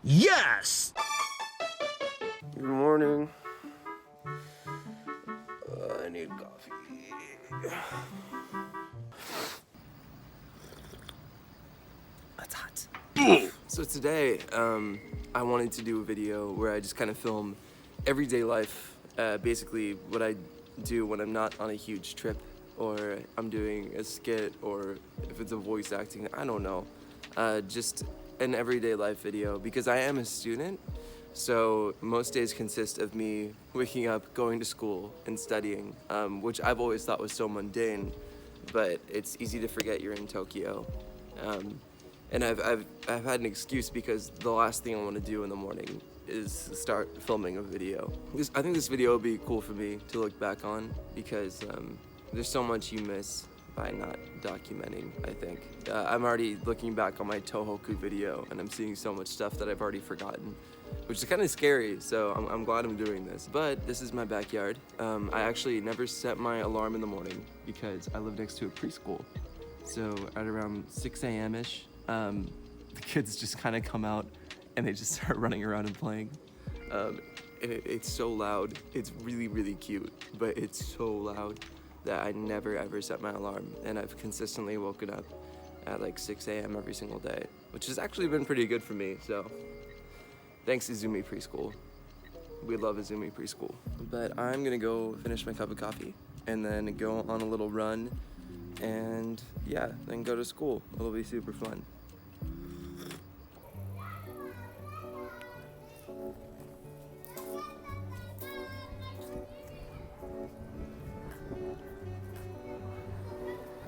Yes! Good morning. I need coffee. That's hot. So today, I wanted to do a video where I just kind of film everyday life, basically what I do when I'm not on a huge trip, or I'm doing a skit, or if it's a voice acting, I don't know. Just an everyday life video, because I am a student, so most days consist of me waking up, going to school, and studying, which I've always thought was so mundane, but it's easy to forget you're in Tokyo. And I've had an excuse because the last thing I want to do in the morning is start filming a video. I think this video will be cool for me to look back on because there's so much you miss by not documenting, I think. I'm already looking back on my Tohoku video and I'm seeing so much stuff that I've already forgotten, which is kind of scary, so I'm glad I'm doing this. But this is my backyard. I actually never set my alarm in the morning because I live next to a preschool. So at around 6 a.m.-ish, the kids just kind of come out and they just start running around and playing. It's so loud. It's really, really cute, but it's so loud that I never ever set my alarm, and I've consistently woken up at like 6 a.m. every single day, which has actually been pretty good for me, so thanks Izumi Preschool. We love Izumi Preschool. But I'm gonna go finish my cup of coffee and then go on a little run and yeah, then go to school. It'll be super fun.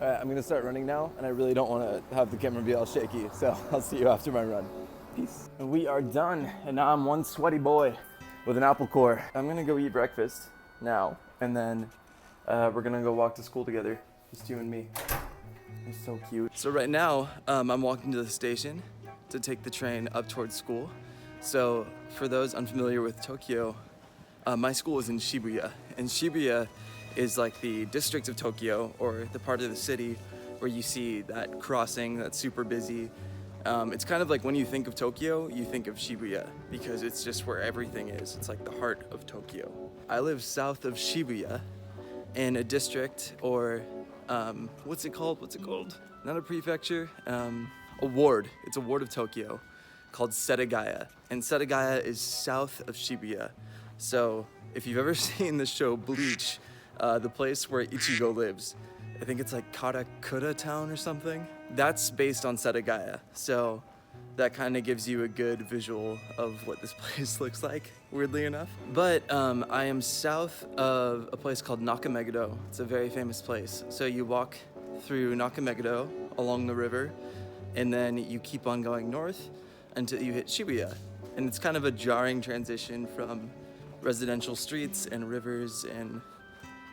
All right, I'm gonna start running now, and I really don't wanna have the camera be all shaky, so I'll see you after my run. Peace. And we are done, and now I'm one sweaty boy with an apple core. I'm gonna go eat breakfast now, and then we're gonna go walk to school together, just you and me. It's so cute. So right now, I'm walking to the station to take the train up towards school. So for those unfamiliar with Tokyo, my school is in Shibuya, and Shibuya is like the district of Tokyo, or the part of the city where you see that crossing that's super busy. It's kind of like when you think of Tokyo, you think of Shibuya, because it's just where everything is. It's like the heart of Tokyo. I live south of Shibuya in a district, or what's it called? Not a prefecture, a ward. It's a ward of Tokyo called Setagaya. And Setagaya is south of Shibuya. So if you've ever seen the show Bleach, the place where Ichigo lives, I think it's like Karakura town or something. That's based on Setagaya. So that kind of gives you a good visual of what this place looks like, weirdly enough. But I am south of a place called Nakameguro. It's a very famous place. So you walk through Nakameguro along the river, and then you keep on going north until you hit Shibuya. And it's kind of a jarring transition from residential streets and rivers and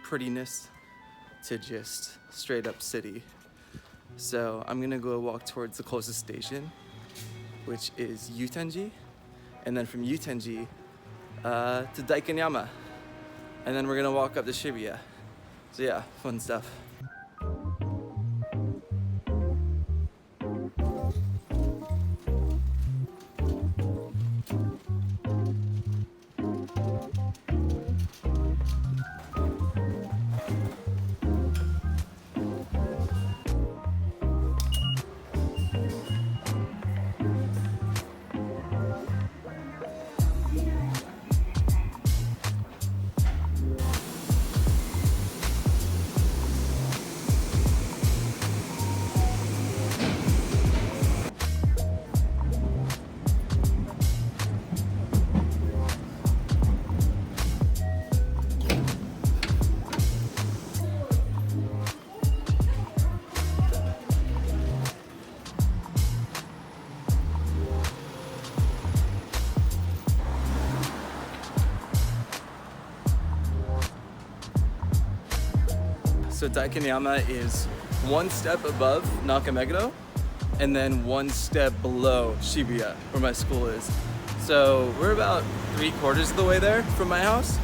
prettiness to just straight up city. So I'm gonna go walk towards the closest station, which is Yutenji, and then from Yutenji to Daikanyama, and then we're gonna walk up to Shibuya. So yeah, fun stuff. So Daikanyama is one step above Nakameguro and then one step below Shibuya, where my school is. So we're about 3/4 of the way there from my house,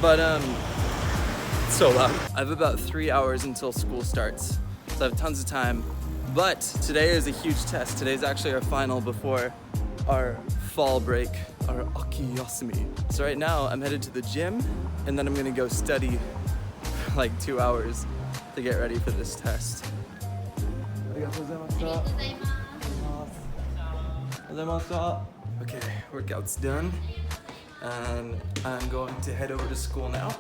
but it's so loud. I have about 3 hours until school starts, so I have tons of time. But today is a huge test. Today's actually our final before our fall break, our akiyasumi. So right now I'm headed to the gym and then I'm gonna go study for like 2 hours to get ready for this test. Okay, workout's done and I'm going to head over to school now.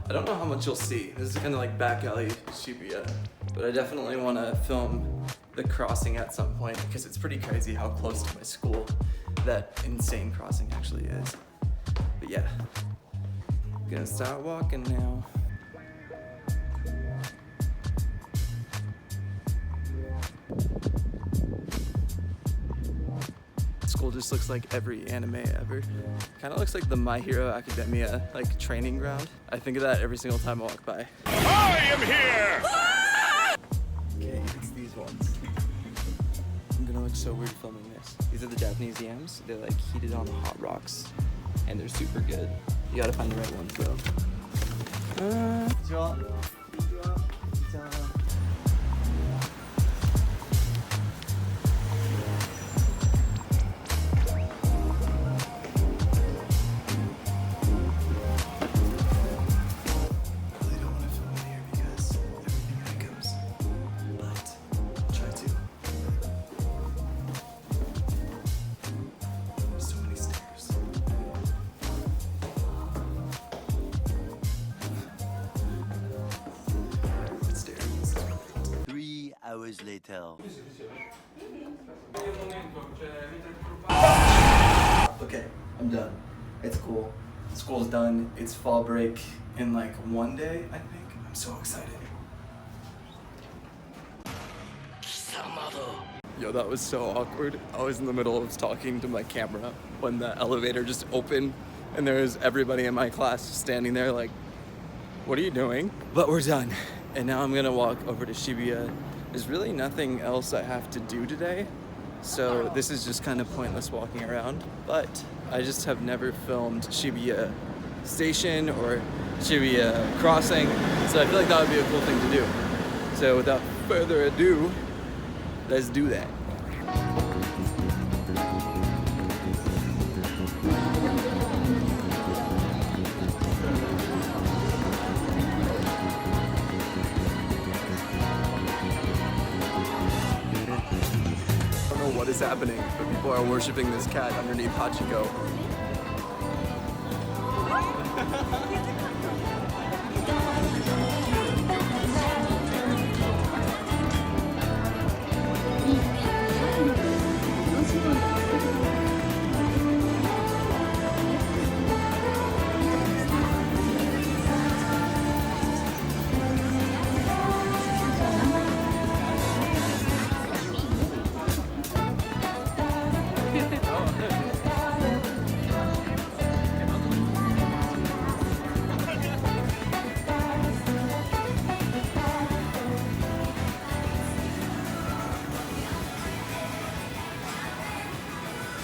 I don't know how much you'll see. This is kind of like back alley Shibuya, but I definitely want to film the crossing at some point because it's pretty crazy how close to my school that insane crossing actually is. But yeah, I'm gonna start walking now. School just looks like every anime ever. Kind of looks like the My Hero Academia like training ground. I think of that every single time I walk by. I am here! Okay, it's these ones. I'm gonna look so weird filming this. These are the Japanese yams. They're like heated on hot rocks and they're super good. You gotta find the right ones though. Hours later. Okay, I'm done. It's cool. School's done. It's fall break in like 1 day, I think. I'm so excited. Yo, that was so awkward. I was in the middle of talking to my camera when the elevator just opened and there was everybody in my class standing there like, what are you doing? But we're done. And now I'm gonna walk over to Shibuya. There's really nothing else I have to do today, so this is just kind of pointless walking around, but I just have never filmed Shibuya Station or Shibuya Crossing, so I feel like that would be a cool thing to do. So without further ado, let's do that. What is happening? But people are worshiping this cat underneath Hachiko.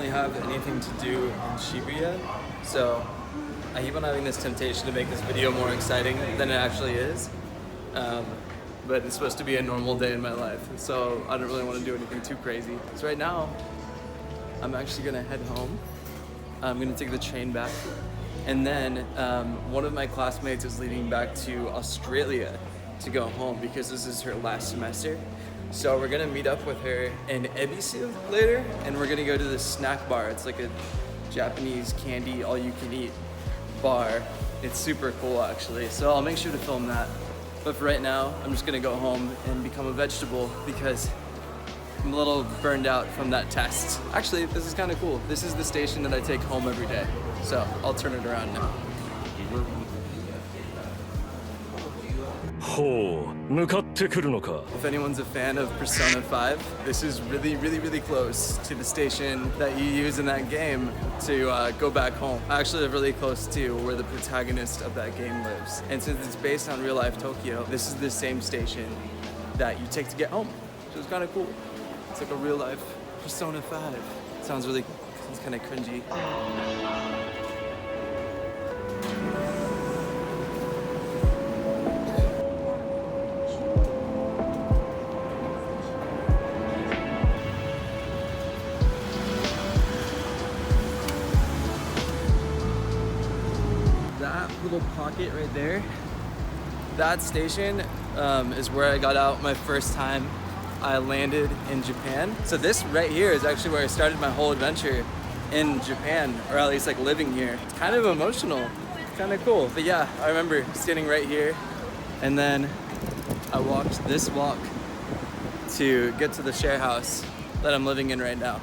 Have anything to do in Shibuya, so I keep on having this temptation to make this video more exciting than it actually is, but it's supposed to be a normal day in my life, so I don't really want to do anything too crazy. So right now I'm actually gonna head home. I'm gonna take the train back, and then one of my classmates is leaving back to Australia to go home because this is her last semester. So we're gonna meet up with her in Ebisu later, and we're gonna go to this snack bar. It's like a Japanese candy all-you-can-eat bar. It's super cool actually, so I'll make sure to film that. But for right now, I'm just gonna go home and become a vegetable because I'm a little burned out from that test. Actually, this is kind of cool. This is the station that I take home every day, so I'll turn it around now. If anyone's a fan of Persona 5, this is really close to the station that you use in that game to go back home. Actually, really close to where the protagonist of that game lives. And since it's based on real life Tokyo, this is the same station that you take to get home. So it's kind of cool. It's like a real life Persona 5. Sounds kind of cringy. little pocket right there. That station is where I got out my first time I landed in Japan. So this right here is actually where I started my whole adventure in Japan, or at least like living here. It's kind of emotional, kind of cool. But yeah, I remember standing right here, and then I walked this walk to get to the share house that I'm living in right now.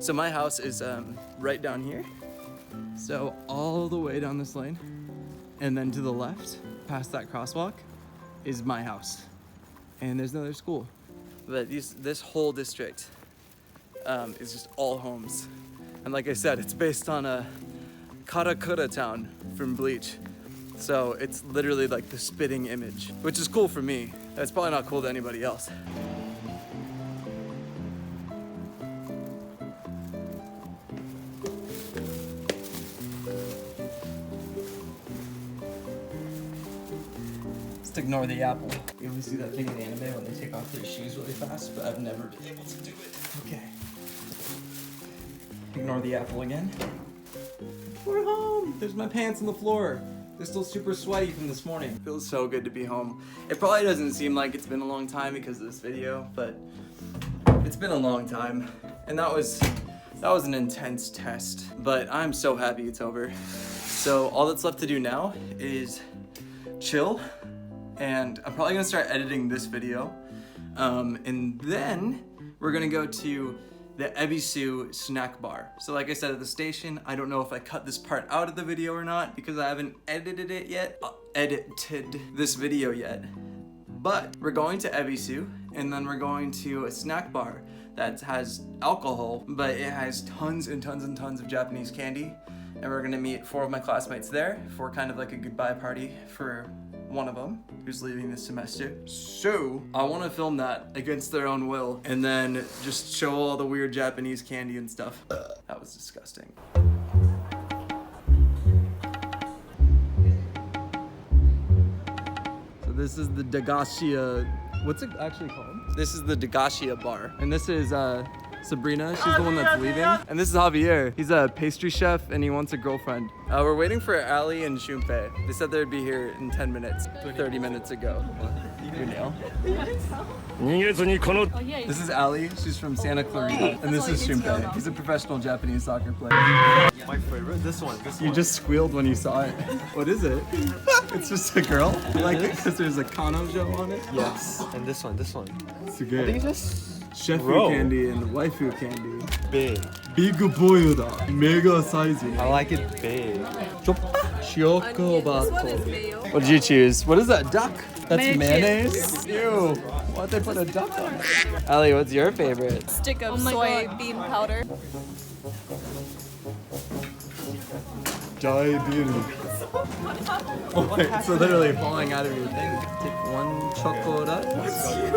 So my house is right down here. So all the way down this lane, and then to the left, past that crosswalk, is my house. And there's another school. But this whole district is just all homes. And like I said, it's based on a Karakura town from Bleach. So it's literally like the spitting image, which is cool for me. That's probably not cool to anybody else. Ignore the apple. You always see that thing in anime when they take off their shoes really fast, but I've never been able to do it. Okay. Ignore the apple again. We're home! There's my pants on the floor. They're still super sweaty from this morning. Feels so good to be home. It probably doesn't seem like it's been a long time because of this video, but it's been a long time. And that was an intense test, but I'm so happy it's over. So all that's left to do now is chill. And I'm probably gonna start editing this video. And then we're gonna go to the Ebisu snack bar. So like I said at the station, I don't know if I cut this part out of the video or not because I haven't edited it yet, edited this video yet. But we're going to Ebisu, and then we're going to a snack bar that has alcohol, but it has tons and tons and tons of Japanese candy. And we're gonna meet 4 of my classmates there for kind of like a goodbye party for one of them who's leaving this semester. So I want to film that against their own will and then just show all the weird Japanese candy and stuff. That was disgusting. So this is the Dagashia, what's it actually called? This is the Dagashia bar. And this is Sabrina, she's the one that's leaving. And this is Javier. He's a pastry chef and he wants a girlfriend. We're waiting for Ali and Shumpei. They said they'd be here in 10 minutes, 30 minutes ago. Your nail? This is Ali, she's from Santa Clarita. And this is Shumpei. He's a professional Japanese soccer player. My favorite, this one. You just squealed when you saw it. What is it? It's just a girl? You like it because there's a Kanojo on it? Yes. And this one. It's good. I think it's just Shefu Bro. candy and waifu candy. big. Big boy da. Mega size. I like it big. What did you choose? What is that, duck? That's mayonnaise? Ew. Why'd they put a duck on it? Ali, what's your favorite? Stick of soybean powder. Diabetes. Oh wait, it's literally falling out of your thing. Take one chocolate. That's huge.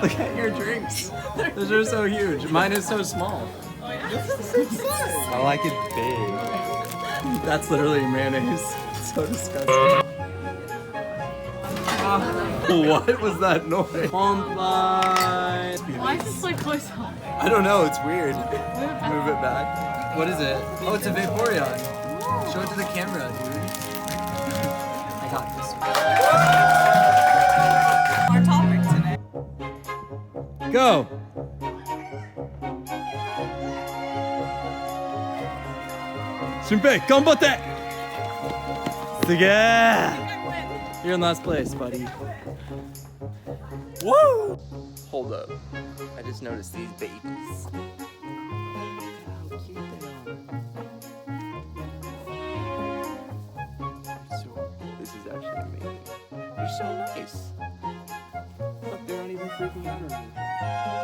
Look at your drinks. Those are so huge. Mine is so small. I like it big. That's literally mayonnaise. It's so disgusting. What was that noise? Why is this so close up? I don't know, it's weird. Move it back. What is it? Oh, it's a Vaporeon. Show it to the camera, dude. I got this. Our topic today. Go! Shumpei, ganbatte! すげえ! You're in last place, buddy. Woo! Hold up. I just noticed these babies. How cute they are. So, this is actually amazing. You're so nice. Look, they're not even freaking out or anything.